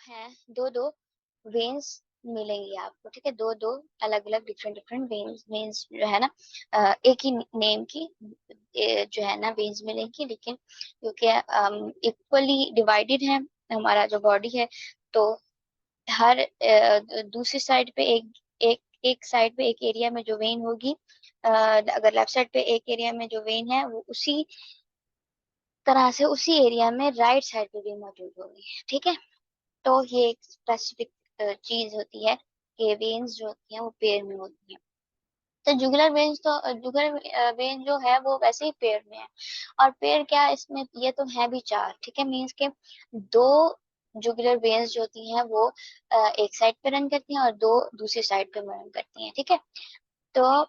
है दो दो वेन्स मिलेंगी आपको, ठीक है। दो दो अलग अलग डिफरेंट डिफरेंट वेन्स वेन्स जो है ना एक ही नेम की जो है ना वेन्स मिलेंगी, लेकिन क्योंकि इक्वली डिवाइडेड है हमारा जो बॉडी है, तो हर दूसरी साइड पे एक एक एक साइड पे एक एरिया में जो वेन होगी, अगर लेफ्ट साइड पे एक एरिया में जो वेन है वो उसी तरह से उसी एरिया में राइट साइड पे भी मौजूद होगी, ठीक है। तो ये एक स्पेसिफिक चीज होती है कि वेन्स जो होती हैं वो पेयर में होती हैं। तो जुगुलर वेन्स तो जुगुलर वेन जो है वो वैसे ही पेयर में है। और पेयर क्या है इसमें, ये तो है भी चार, ठीक है। मीन्स के दो जुगुलर वेन्स जो होती हैं वो एक साइड पे रन करती हैं और दो दूसरी साइड पे रन करती हैं, ठीक है। तो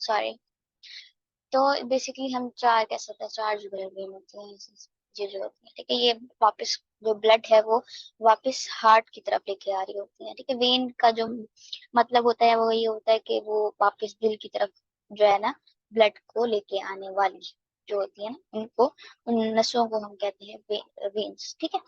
सॉरी, तो बेसिकली हम चार कह सकते हैं, चार जुगुलर वेन होती हैं ये जो होती है, ठीक है। ये वापस जो ब्लड है वो वापस हार्ट की तरफ लेके आ रही होती है, ठीक है। वेन का जो मतलब होता है वो ये होता है कि वो वापस दिल की तरफ जो है ना ब्लड को लेके आने वाली जो होती है ना, उनको उन नसों को हम कहते हैं वेन्स, ठीक है।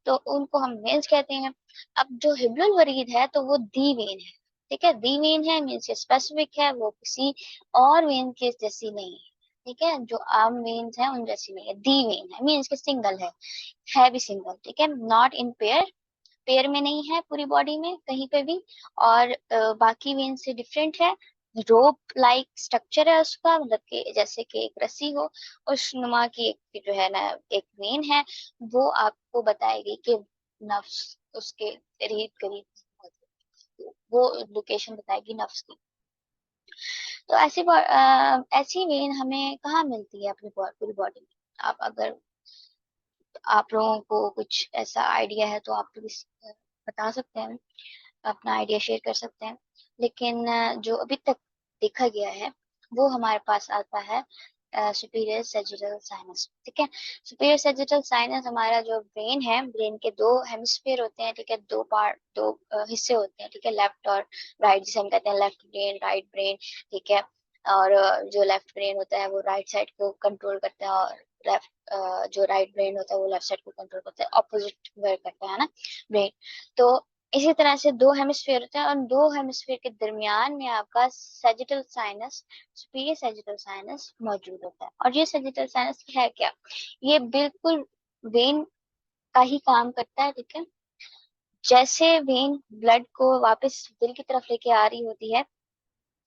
तो उनको हम वेन्स कहते हैं। अब जो हिब्बुल वरीद है तो वो दी वेन है, ठीक है। दी वेन है मीन्स स्पेसिफिक है, वो किसी और वेन के जैसी नहीं है, ठीक है। जो आम वेन्स है उन जैसी नहीं है, दी वेन है मीन्स के सिंगल है भी सिंगल, ठीक है। नॉट इन पेयर, पेयर में नहीं है पूरी बॉडी में कहीं पे भी। और बाकी वेन से डिफरेंट है। रोप लाइक स्ट्रक्चर है उसका, मतलब कि जैसे कि एक रस्सी हो उस नुमा की एक जो है ना एक वेन है, वो आपको बताएगी कि नफ्स उसके करीब करीब, वो लोकेशन बताएगी नफ्स की। तो ऐसी वेन हमें कहाँ मिलती है अपनी पूरी बॉडी में। आप अगर आप लोगों को कुछ ऐसा आइडिया है तो आप प्लीज बता सकते हैं, अपना आइडिया शेयर कर सकते हैं। लेकिन जो अभी तक देखा गया है वो हमारे पास आता है सुपीरियर सैजिटल साइनस, ठीक है। सुपीरियर सैजिटल साइनस हमारा जो ब्रेन है, ब्रेन के दो हेमिस्फीयर होते हैं, ठीक है। दो पार्ट, दो हिस्से होते हैं, ठीक है। लेफ्ट और राइट, जिसे हम कहते हैं लेफ्ट ब्रेन राइट ब्रेन, ठीक है। और जो लेफ्ट ब्रेन होता है वो राइट साइड को कंट्रोल करता है, और लेफ्ट जो राइट ब्रेन होता है वो लेफ्ट साइड को कंट्रोल करता है, ऑपोजिट वर्क करता है ना ब्रेन। तो इसी तरह से दो हेमिस्फीयर होते हैं, और दो हेमिस्फीयर के दरमियान में आपका sagittal sinus, superior sagittal sinus मौजूद होता है। और ये सैजिटल साइनस है क्या, ये बिल्कुल वेन का ही काम करता है, ठीक है। जैसे वेन ब्लड को वापस दिल की तरफ लेके आ रही होती है,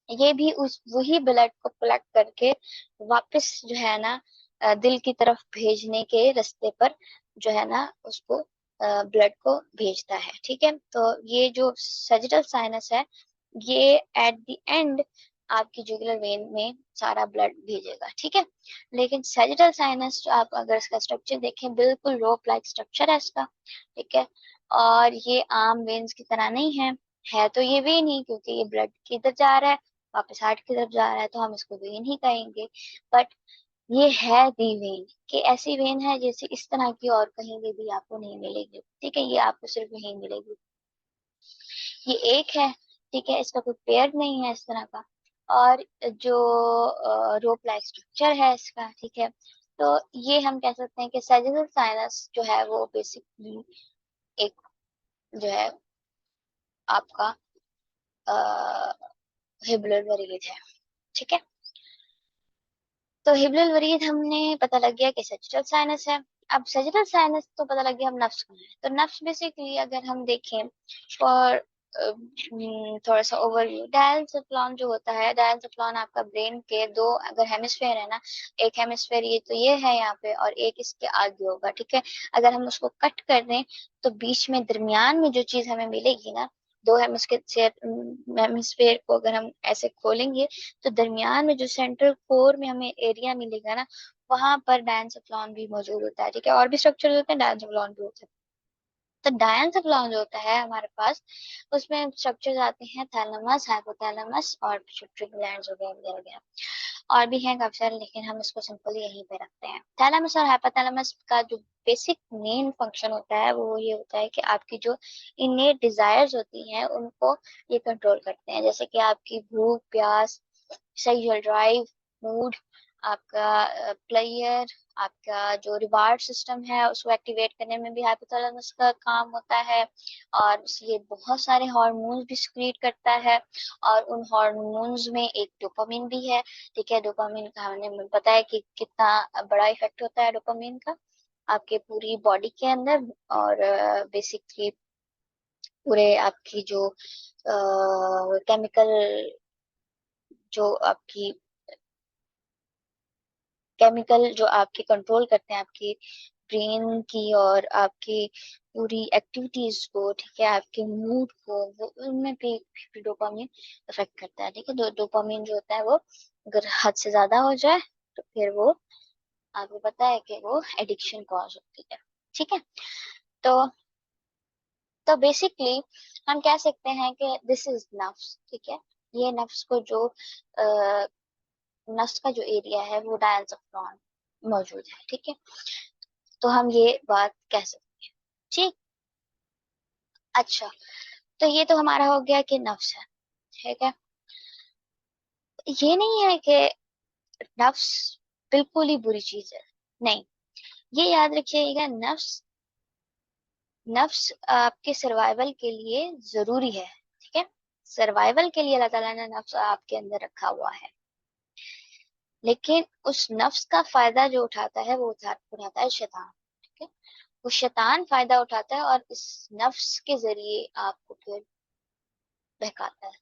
ये भी उस वही ब्लड को कलेक्ट करके वापस जो है ना दिल की तरफ भेजने के रास्ते पर जो है ना उसको ब्लड को भेजता है, ठीक है। तो ये जो सैजिटल साइनस है, ये एट द एंड आपकी जुगुलर वेन में सारा ब्लड भेजेगा, ठीक है। लेकिन सैजिटल साइनस जो आप अगर इसका स्ट्रक्चर देखें, बिल्कुल रोप लाइक स्ट्रक्चर है इसका, ठीक है। और ये आम वेन्स की तरह नहीं है तो ये वेन ही, क्योंकि ये ब्लड किधर जा रहा है, वापस हार्ट की तरफ जा रहा है, तो हम इसको वेन ही कहेंगे। बट ये है दी वेन, कि ऐसी वेन है जैसे इस तरह की और कहीं भी आपको नहीं मिलेगी, ठीक है। ये आपको सिर्फ यहीं मिलेगी, ये एक है, ठीक है। इसका कोई पेयर नहीं है इस तरह का। और जो रोप लाइक स्ट्रक्चर है इसका, ठीक है। तो ये हम कह सकते हैं कि सैजिटल साइनस जो है वो बेसिकली एक जो है आपका हिब्बुलर वरीद है, ठीक है। तो हिब्बुलर वरीद हमने पता लग गया कि सैजिटल साइनस है। अब सैजिटल साइनस तो पता लग गया, हम नफ्स कहाँ है। तो नफ्स बेसिकली अगर हम देखें और थोड़ा सा ओवरव्यू, डायंसेफ्लॉन जो होता है, डायंसेफ्लॉन आपका ब्रेन के दो अगर हेमिस्फेयर है ना, एक हेमिस्फेयर ये तो ये है यहाँ पे, और एक इसके आगे होगा, ठीक है। अगर हम उसको कट कर दें तो बीच में दरमियान में जो चीज हमें मिलेगी ना, दो हेमिस्फेयर को अगर हम ऐसे खोलेंगे तो दरमियान में जो सेंट्रल कोर में हमें एरिया मिलेगा ना, वहां पर डायंसेफ्लॉन भी मौजूद होता है, ठीक है। और भी स्ट्रक्चर होते हैं, डायंसेफ्लॉन भी होता है। तो डायंसेफ्लॉन जो होता है हमारे पास, उसमें स्ट्रक्चर्स आते हैं थैलेमस, हाइपोथैलेमस और पिट्यूटरी ग्लैंड्स वगैरह वगैरह वगैरह। और भी हैं काफी सारे, लेकिन हम इसको सिंपली यहीं पे रखते हैं। थैलेमस और हाइपोथैलेमस का जो बेसिक मेन फंक्शन होता है वो ये होता है कि आपकी जो इनेट डिजायर्स होती हैं उनको ये कंट्रोल करते हैं, जैसे कि आपकी भूख प्यास, सेक्सुअल ड्राइव, मूड, आपका प्लेयर, आपका जो रिवार्ड सिस्टम है उसको एक्टिवेट करने में भी हाइपोथैलेमस का काम होता है। और ये बहुत सारे हार्मोन्स भी सिक्रीट करता है, और उन हार्मोन्स में एक डोपामिन भी है। ठीक है, डोपामिन का हमें पता है कि कितना बड़ा इफेक्ट होता है डोपामिन का आपके पूरी बॉडी के अंदर। और बेसिकली पूरे आपकी जो केमिकल, जो आपकी केमिकल जो आपके कंट्रोल करते हैं आपकी ब्रेन की और आपकी पूरी एक्टिविटीज को, ठीक है, आपके मूड को, वो उनमें भी डोपामिन इफेक्ट करता है। ठीक है, डोपामिन जो होता है वो अगर हद से ज्यादा हो जाए तो फिर वो आपको पता है कि वो एडिक्शन कॉज होती है। ठीक है, तो बेसिकली हम कह सकते हैं कि दिस इज नफ्स। ठीक है, ये नफ्स को जो नफ्स का जो एरिया है वो डायल्सोफ्रॉन मौजूद है। ठीक है, तो हम ये बात कह सकते हैं। ठीक, अच्छा, तो ये तो हमारा हो गया कि नफ्स है। ठीक है, ये नहीं है कि नफ्स बिल्कुल ही बुरी चीज है, नहीं। ये याद रखिएगा, नफ्स नफ्स आपके सर्वाइवल के लिए जरूरी है। ठीक है, सर्वाइवल के लिए अल्लाह ताला ने नफ्स आपके अंदर रखा हुआ है। लेकिन उस नफ्स का फायदा जो उठाता है वो उठाता है शैतान। ठीक है, वो शैतान फायदा उठाता है और इस नफ्स के जरिए आपको फिर बहकाता है।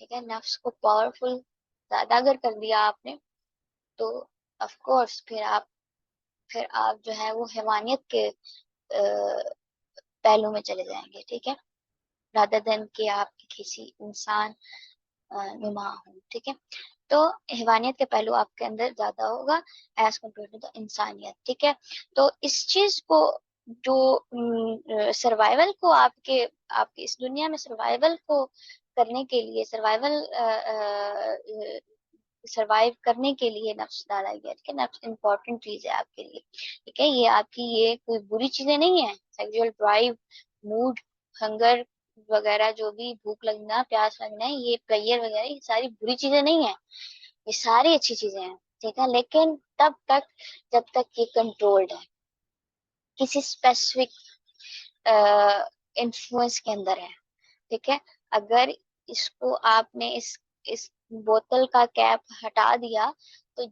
ठीक है, नफ्स को पावरफुल ज्यादा अगर कर दिया आपने तो ऑफ कोर्स फिर आप जो है वो हैवानियत के पहलू में चले जाएंगे। ठीक है, रादर देन कि आप किसी इंसान नुमा हो। ठीक है, तो हैवानियत के पहलू आपके अंदर ज्यादा होगा एज कम्पेयर टू द इंसानियत। ठीक है, तो इस चीज को जो सर्वाइवल को आपके इस दुनिया में सर्वाइवल को करने के लिए, सर्वाइव करने के लिए नफ्स डाला गया। ठीक है, नफ्स इंपॉर्टेंट चीज है आपके लिए। ठीक है, ये आपकी ये कोई बुरी चीजें नहीं है। सेक्सुअल ड्राइव, मूड, हंगर वगैरह, जो भी भूख लगना, प्यास लगना है, ये प्लेयर वगैरह, ये सारी बुरी चीजें नहीं है, ये सारी अच्छी चीजें हैं। ठीक है, लेकिन तब तक जब तक ये कंट्रोल्ड है, किसी स्पेसिफिक इन्फ्लुएंस के अंदर है। ठीक है, अगर इसको आपने इस बोतल का कैप हटा दिया तो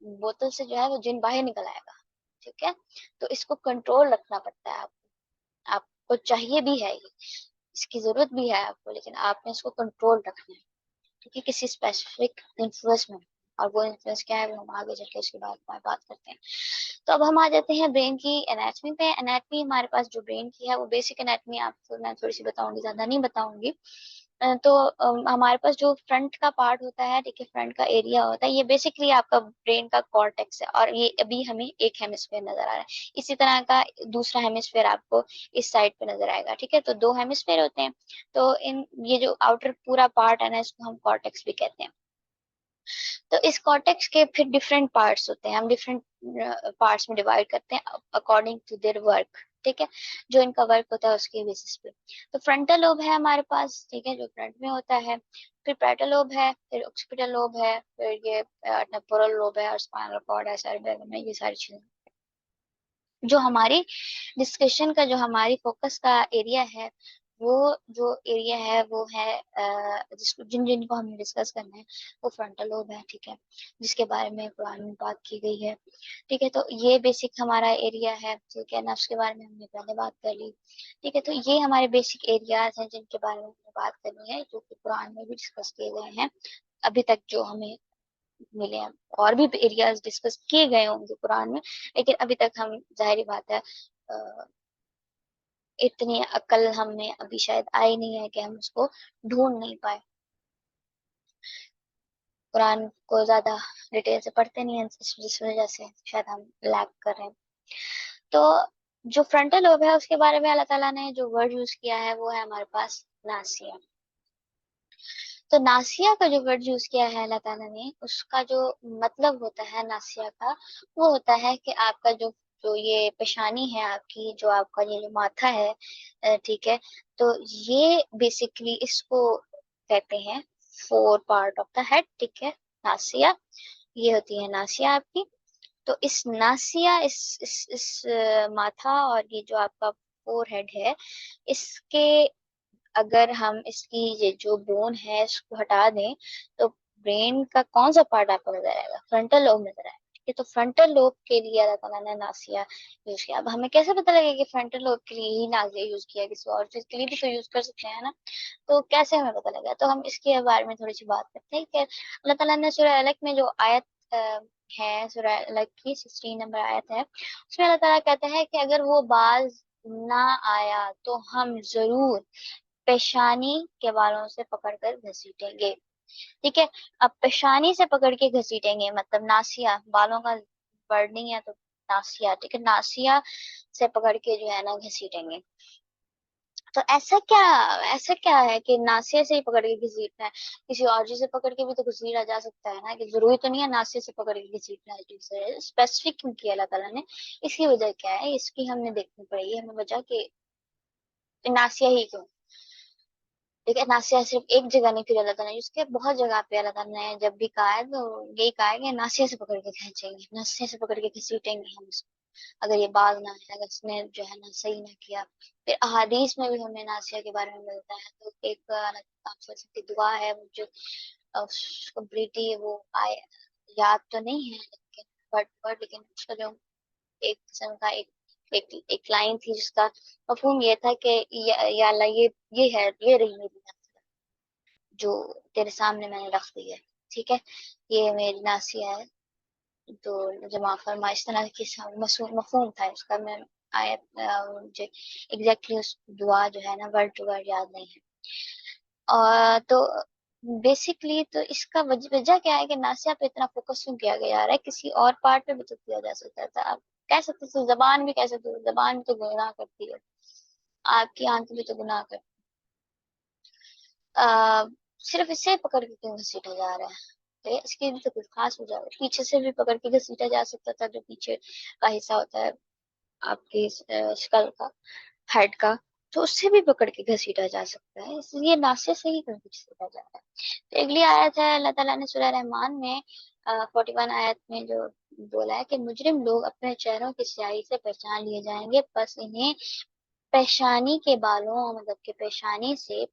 बोतल से जो है वो जिन बाहर निकल आएगा। ठीक है, तो इसको कंट्रोल रखना पड़ता है आपको। आपको चाहिए भी है ये, इसकी जरूरत भी है आपको, लेकिन आपने इसको कंट्रोल रखना है। ठीक है, किसी स्पेसिफिक इन्फ्लुएंस में। और वो इन्फ्लुएंस क्या है वो हम आगे चल के उसके बाद में बात करते हैं। तो अब हम आ जाते हैं ब्रेन की एनाटमी पे। एनाटमी हमारे पास जो ब्रेन की है वो बेसिक एनाटमी आपको मैं थोड़ी सी बताऊंगी, ज्यादा नहीं बताऊंगी। तो हमारे पास जो फ्रंट का पार्ट होता है, ठीक है, फ्रंट का एरिया होता है, ये बेसिकली आपका ब्रेन का कॉर्टेक्स है। और ये अभी हमें एक हेमिस्फेयर नजर आ रहा है, इसी तरह का दूसरा हेमिस्फेयर आपको इस साइड पे नजर आएगा। ठीक है, तो दो हेमिस्फेयर होते हैं। तो इन ये जो आउटर पूरा पार्ट है ना, इसको हम कॉर्टेक्स भी कहते हैं। तो इस कॉर्टेक्स के फिर डिफरेंट पार्ट्स होते हैं, हम डिफरेंट पार्ट्स में डिवाइड करते हैं अकॉर्डिंग टू देयर वर्क। ठीक है, जो इनका वर्क होता है उसके बेसिस पे। तो फ्रंटल लोब है हमारे पास, ठीक है, जो फ्रंट में होता है। फिर पैटल लोब है, फिर ऑक्सीपिटल लोब है, फिर ये टेम्पोरल लोब है, और स्पाइनल कॉर्ड है, सेरेब्रम है, ये सारी चीजें। जो हमारी डिस्कशन का, जो हमारी फोकस का एरिया है, वो जो एरिया है वो है जिसको जिनको हमें डिस्कस करना है वो फ्रंटल लोब है। ठीक है, जिसके बारे में कुरान में बात की गई है। ठीक है, तो ये बेसिक हमारा एरिया है। ठीक है, नफ्स के बारे में हमने पहले बात कर ली। ठीक है, तो ये हमारे बेसिक एरियाज हैं जिनके बारे में हमें बात करनी है, जो कि कुरान में भी डिस्कस किए गए हैं अभी तक जो हमें मिले हैं। और भी एरियाज डिस्कस किए गए होंगे कुरान में, लेकिन अभी तक हम, जाहिर बात है, अ, इतनी अकल हमें अभी शायद आई नहीं है कि हम उसको ढूंढ नहीं पाए। कुरान को ज्यादा डिटेल से पढ़ते नहीं हैं, जिस वजह से शायद हम लैग कर रहे हैं। तो जो फ्रंटल लोब है उसके बारे में अल्लाह ताला ने जो वर्ड यूज किया है वो है हमारे पास नासिया। तो नासिया का जो वर्ड यूज किया है अल्लाह ताला ने, उसका जो मतलब होता है नासिया का, वो होता है कि आपका जो जो ये पेशानी है आपकी, जो आपका ये जो माथा है, ठीक है, तो ये बेसिकली इसको कहते हैं four part of the head. ठीक है, नासिया। ये होती है नासिया आपकी। तो इस नासिया, इस माथा और ये जो आपका फोरहेड है, इसके अगर हम इसकी ये जो बोन है इसको हटा दें, तो ब्रेन का कौन सा पार्ट आपको नजर आएगा? फ्रंटल लोब नजर आएगा। ठीक है, तो फ्रंटल लोब के लिए अल्लाह ताला ने नासिया यूज किया। अब हमें कैसे पता लगेगा कि फ्रंटल लोब के लिए ही नासिया यूज किया, किसी और चीज के लिए भी तो यूज कर सकते हैं ना? तो कैसे हमें पता लगा? तो हम इसके बारे में थोड़ी सी बात करते हैं कि अल्लाह ताला ने सूरह अलक में जो आयत है, सूरह अलक की 16 नंबर आयत है, उसमें अल्लाह ताला कहता है कि अगर वो बाज ना आया तो हम जरूर पेशानी के बालों से पकड़कर घसीटेंगे। ठीक है, अब पेशानी से पकड़ के घसीटेंगे मतलब नासिया, बालों का वर्डिंग है तो नासिया, ठीक है, नासिया से पकड़ के जो है ना घसीटेंगे। तो ऐसा क्या है कि नासिया से ही पकड़ के घसीटना है? किसी और चीज से पकड़ के भी तो घसीटा जा सकता है ना, कि जरूरी तो नहीं है नासिया से पकड़ के घसीटना है। स्पेसिफिक क्यों किया अल्लाह ताला ने? इसकी वजह क्या है, इसकी हमने देखनी पड़ेगी हमें वजह कि नासिया ही क्यों। ठीक है, नासिया सिर्फ एक जगह नहीं फिर अल्लाह ताला ने, उसके बहुत जगह पे अल्लाह ताला ने जब भी कहा है तो यही कहा है कि नासिया से पकड़ के खींचेंगे, नासिया से पकड़ के घसीटेंगे हम उसको, अगर ये बाज ना आए, अगर उसने जो है ना सही ना किया। फिर अहादीस में भी हमें नासिया के बारे में मिलता है। तो एक आप सोच सकते दुआ है वो जो कंप्लीटली वो आए, याद तो नहीं है लेकिन वर्ड वर्ड, लेकिन उसका जो एक किस्म का एक लाइन थी जिसका मफहूम ये था कि या अल्लाह, ये है, ये रही मेरी नासिया जो तेरे सामने मैंने रख दी है। ठीक है, ये मेरी नासिया है, तो जमा फरमा। इस तरह की मफहूम था इसका। मैं आयत मुझे एग्जैक्टली उस दुआ जो है ना वर्ड टू वर्ड याद नहीं है। और तो बेसिकली तो इसका वजह क्या है कि नासिया पे इतना फोकस क्यों किया गया जा रहा है? किसी और पार्ट पे भी तो किया जा सकता था। आप कह सकते थे जबान भी, कह सकते थे जबान भी तो गुनाह करती है, आपकी आंखें भी तो गुनाह करती आ, सिर्फ इससे पकड़ के क्यों घसीटा जा रहा है? तो इसकी भी तो कुछ खास वजह है। पीछे से भी पकड़ के घसीटा जा सकता था, जो पीछे का हिस्सा होता है आपकी स्कल का, हेड का, तो उससे भी पकड़ के घसीटा जा सकता है, इसलिए नासे से ही घसीटा जा रहा है। तो अगली आयत है, अल्लाह ताला ने सूरह रहमान में 41 आयत में जो बोला है कि मुजरिम लोग अपने चेहरों की स्याही से पहचान लिए जाएंगे, बस इन्हें पेशानी के बालों मतलब के पेशानी से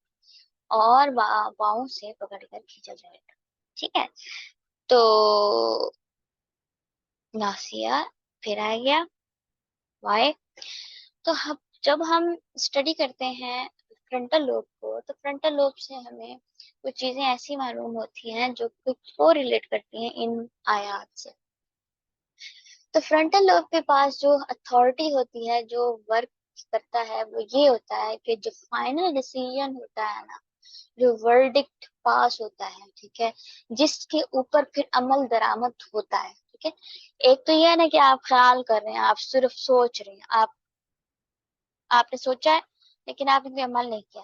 और बाहों से पकड़कर खींचा जाएगा। ठीक है, तो नासिया फिर आ गया, वाई। तो हम जब हम स्टडी करते हैं फ्रंटल लोब को, तो फ्रंटल लोब से हमें कुछ चीजें ऐसी मालूम होती हैं जो कुछ को रिलेट करती हैं इन आयात से। तो फ्रंटल लोब के पास जो अथॉरिटी होती है, जो वर्क करता है, वो ये होता है कि जो फाइनल डिसीजन होता है ना, जो वर्डिक्ट पास होता है, ठीक है, जिसके ऊपर फिर अमल दरामद होता है। ठीक है, एक तो ये है ना कि आप ख्याल कर रहे हैं, आप सिर्फ सोच रहे हैं, आपने सोचा है लेकिन आपने अमल नहीं किया।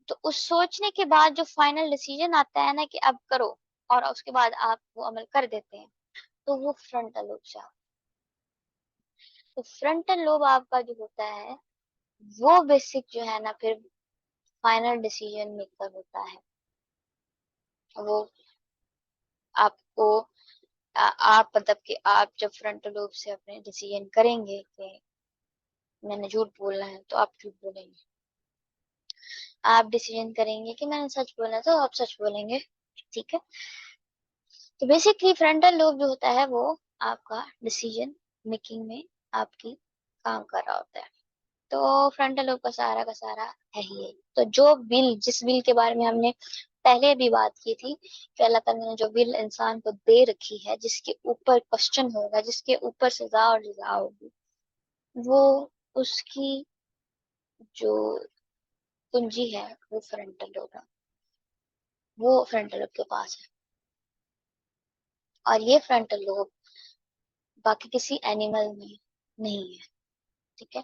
तो उस सोचने के बाद जो फाइनल डिसीजन आता है ना कि अब करो, और उसके बाद आप वो अमल कर देते हैं, तो वो फ्रंटल लोब से आता है। तो फ्रंटल लोब आपका जो होता है वो बेसिक जो है ना फिर फाइनल डिसीजन मेकर होता है। वो आपको आप मतलब कि आप जब फ्रंटल लोब से अपने डिसीजन करेंगे कि मैंने झूठ बोलना है, तो आप झूठ बोलेंगे। आप डिसीजन करेंगे कि मैंने सच बोलना है, तो आप सच बोलेंगे। ठीक है, तो बेसिकली फ्रंटल लोब जो होता है वो आपका डिसीजन मेकिंग में आपकी काम कर रहा होता है। तो फ्रंटल लोब का सारा है ही है। तो जो विल, जिस विल के बारे में हमने पहले भी बात की थी कि अल्लाह ताला ने जो विल इंसान को दे रखी है, जिसके ऊपर क्वेश्चन होगा, जिसके ऊपर सजा और जजा होगी, वो उसकी जो कुंजी है वो फ्रंटल लोब है, वो फ्रंटल लोब के पास है। और ये फ्रंटल लोब बाकी किसी एनिमल में नहीं है। ठीक है,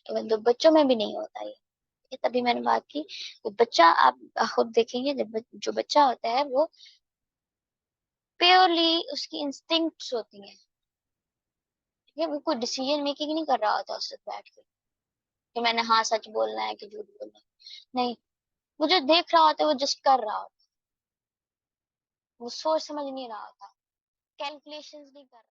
इवन तो बच्चों में भी नहीं होता ये तभी मैंने बात की। वो बच्चा आप खुद देखेंगे, जब जो बच्चा होता है वो प्योरली उसकी इंस्टिंक्ट्स होती हैं। ठीक है, वो कोई डिसीजन मेकिंग नहीं कर रहा होता उससे बैठ के कि मैंने हाँ सच बोलना है कि झूठ बोलना है। नहीं, वो जो देख रहा होता है वो जस्ट कर रहा होता वो सोच समझ नहीं रहा होता, कैलकुलेशंस नहीं कर रहा।